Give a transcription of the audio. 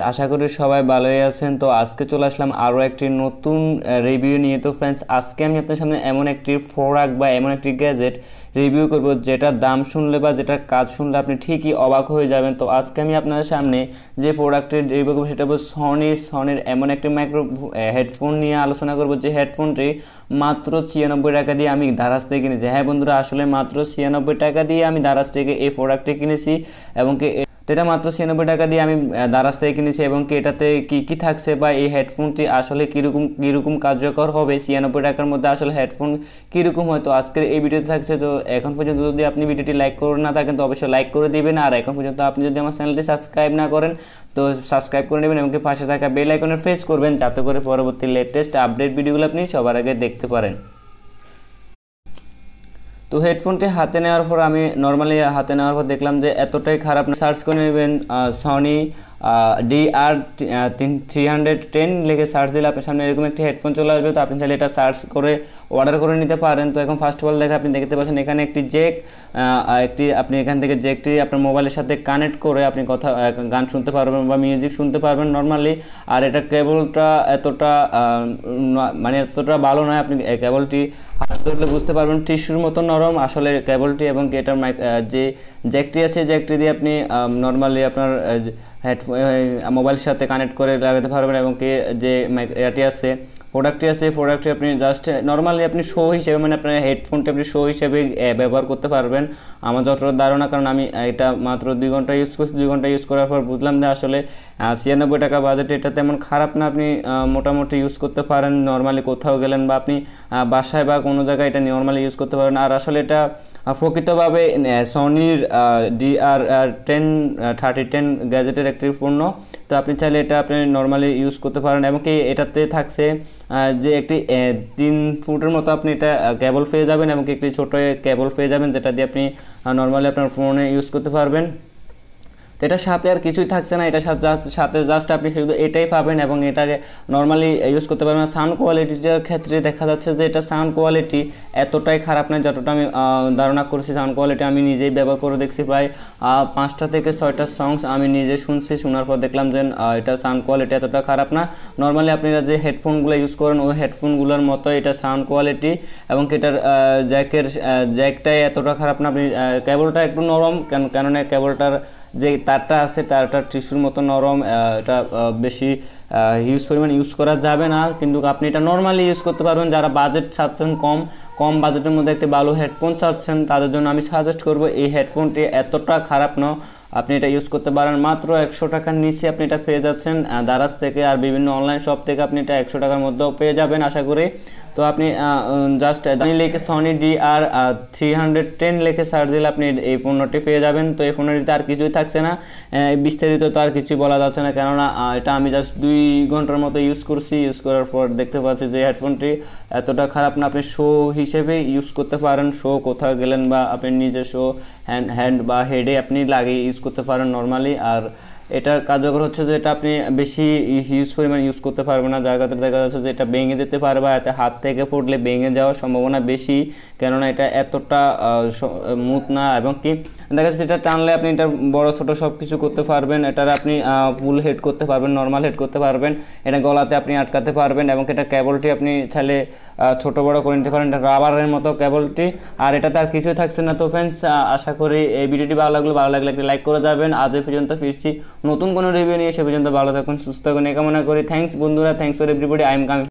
আশা করি সবাই ভালোই আছেন। তো আজকে চলে আসলাম আরও একটি নতুন রিভিউ নিয়ে। তো ফ্রেন্ডস, আজকে আমি আপনার সামনে এমন একটি প্রোডাক্ট বা এমন একটি গ্যাজেট রিভিউ করব যেটার দাম শুনলে বা যেটার কাজ শুনলে আপনি ঠিকই অবাক হয়ে যাবেন। তো আজকে আমি আপনাদের সামনে যে প্রোডাক্টটি রিভিউ করবো সেটা হলো সনির এমন একটি মাইক্রো হেডফোন নিয়ে আলোচনা করব, যে হেডফোনটি মাত্র 96 টাকা দিয়ে আমি দারাজ থেকে কিনেছি। হ্যাঁ বন্ধুরা, আসলে মাত্র 96 টাকা দিয়ে আমি দারাজ থেকে এই প্রোডাক্টটি কিনেছি এবং কি তো এটা মাত্র 96 টাকা দিয়ে আমি দারাজ থেকে কিনেছি। এবং কি এটাতে কী কী থাকছে বা এই হেডফোনটি আসলে কীরকম কার্যকর হবে, 96 টাকার মধ্যে আসলে হেডফোন কীরকম হয়, তো আজকের এই ভিডিওতে থাকছে। তো এখন পর্যন্ত যদি আপনি ভিডিওটি লাইক করে না থাকেন তো অবশ্যই লাইক করে দিবেন, আর এখন পর্যন্ত আপনি যদি আমার চ্যানেলটি সাবস্ক্রাইব না করেন তো সাবস্ক্রাইব করে নেবেন এবং কি পাশে থাকা বেল আইকনে প্রেস করবেন, যাতে করে পরবর্তী লেটেস্ট আপডেট ভিডিওগুলো আপনি সবার আগে দেখতে পারেন। তো হেডফোনটি হাতে নেওয়ার পর আমি নর্মালি হাতে নেওয়ার পর দেখলাম যে এতটাই খারাপ না। সার্চ করে নেবেন সনি DR310 লিখে সার্চ দিলে আপনার সামনে এরকম একটি হেডফোন চলে আসবে। তো আপনি চাইলে এটা সার্চ করে অর্ডার করে নিতে পারেন। তো এখন ফার্স্ট অফ অল আপনি দেখতে পাচ্ছেন এখানে একটি জ্যাক, আপনি এখান থেকে জ্যাকটি আপনার মোবাইলের সাথে কানেক্ট করে আপনি গান শুনতে পারবেন বা মিউজিক শুনতে পারবেন নর্মালি। আর এটা কেবলটা এতটা এতটা ভালো নয়, আপনি কেবলটি হাত ধরলে বুঝতে পারবেন টিস্যুর মতো নরম আসলে কেবলটি। এবং এটার যে জ্যাকটি আছে, জ্যাকটি দিয়ে আপনি নর্মালি আপনার হেডফোন মোবাইলের সাথে কানেক্ট করে লাগাতে পারবেন। এবং কি যে প্রোডাক্টটি আপনি জাস্ট নর্মালি আপনি শো হিসেবে আপনার হেডফোনটি আপনি শো হিসেবে ব্যবহার করতে পারবেন আমার যতটা ধারণা। কারণ আমি এটা মাত্র 2 ঘন্টা ইউজ করছি। 2 ঘন্টা ইউজ করার পর বুঝলাম যে আসলে 96 টাকা বাজেটে এটা তেমন খারাপ না, আপনি মোটামুটি ইউজ করতে পারেন নর্মালি কোথাও গেলেন বা আপনি বাসায় বা কোনো জায়গায় এটা নর্মালি ইউজ করতে পারেন। আর আসলে এটা প্রকৃতভাবে সনির DR3010 গ্যাজেটের একটি পণ্য। তো আপনি চাইলে এটা আপনি নর্মালি ইউজ করতে পারেন। এবং কি এটাতে থাকছে যে একটি 3 ফুটের মতো আপনি এটা কেবল পেয়ে যাবেন এবং একটি ছোটো কেবল পেয়ে যাবেন, যেটা দিয়ে আপনি নর্মালি আপনার ফোনে ইউজ করতে পারবেন। তো এটার সাথে আর কিছুই থাকছে না, এটার সাথে জাস্ট আপনি শুধু এটাই পাবেন এবং এটাকে নর্মালি ইউজ করতে পারবেন। সাউন্ড কোয়ালিটিটার ক্ষেত্রে দেখা যাচ্ছে যে এটা সাউন্ড কোয়ালিটি এতটাই খারাপ নয় যতটা আমি ধারণা করছি। সাউন্ড কোয়ালিটি আমি নিজেই ব্যবহার করে দেখছি, প্রায় 5টা থেকে 6টা সংস আমি নিজে শুনছি। শোনার পর দেখলাম যে এটা সাউন্ড কোয়ালিটি এতটা খারাপ না। নর্মালি আপনারা যে হেডফোনগুলো ইউজ করেন ওই হেডফোনগুলোর মতো এটা সাউন্ড কোয়ালিটি। এবং এটার জ্যাকটাই এতটা খারাপ না। আপনি কেবলটা একটু নরম, কেননা কেবলটার যে তারটা আছে তারটা টিস্যুর মতো নরম, এটা বেশি হিউজ পরিমাণ ইউজ করা যাবে না, কিন্তু আপনি এটা নর্মালি ইউজ করতে পারবেন। যারা বাজেট চাচ্ছেন কম বাজেটের মধ্যে একটি ভালো হেডফোন চাচ্ছেন তাদের জন্য আমি সাজেস্ট করব এই হেডফোনটি এতটা খারাপ না, আপনি এটা ইউজ করতে পারেন। মাত্র 100 টাকার নিচে আপনি এটা পেয়ে যাচ্ছেন দারাজ থেকে, আর বিভিন্ন অনলাইন শপ থেকে আপনি এটা 100 টাকার মধ্যেও পেয়ে যাবেন আশা করি। তো আপনি জাস্ট লিখে সনি DR310 লিখে সার্চ দিলে আপনি এই পণ্যটি পেয়ে যাবেন। তো এই পণ্যটিতে আর কিছুই থাকছে না, বিস্তারিত তো আর কিছুই বলা যাচ্ছে না, কেননা এটা আমি জাস্ট 2 ঘন্টার মতো ইউজ করছি। ইউজ করার পর দেখতে পাচ্ছি যে হেডফোনটি এতটা খারাপ না, আপনি শো হিসেবে ইউজ করতে পারেন। শো কোথাও গেলেন বা আপনি নিজে শো হ্যান্ড বা হেডে আপনি লাগিয়ে ইউজ করতে পারেন নর্মালি। আর এটার কার্যকর হচ্ছে যে এটা আপনি বেশি হিউজ পরিমাণ ইউজ করতে পারবেন না, যার ক্ষেত্রে দেখা যাচ্ছে যে এটা ভেঙে যেতে পারে বা এতে হাত থেকে পড়লে ভেঙে যাওয়ার সম্ভাবনা বেশি, কেননা এটা এতটা স্মুথ না। এবং কি দেখা যাচ্ছে এটা টানলে আপনি এটা বড় ছোট সব কিছু করতে পারবেন। এটার আপনি ফুল হেড করতে পারবেন, নর্মাল হেড করতে পারবেন, এটা গলাতে আপনি আটকাতে পারবেন। এবং এটা কেবলটি আপনি চাইলে ছোট বড় করে নিতে পারেন, এটা রাবারের মতো কেবলটি। আর এটাতে আর কিছুই থাকছে না। তো ফ্রেন্ডস, আশা করি এই ভিডিওটি ভালো লাগলে একটি লাইক করে যাবেন। আজ এই পর্যন্ত ফিরছি নতুন কোনো রিভিউ নিয়ে, সে পর্যন্ত ভালো থাকুন, সুস্থ থাকুন এই কামনা করি। থ্যাংকস বন্ধুরা, thanks for everybody. I am coming.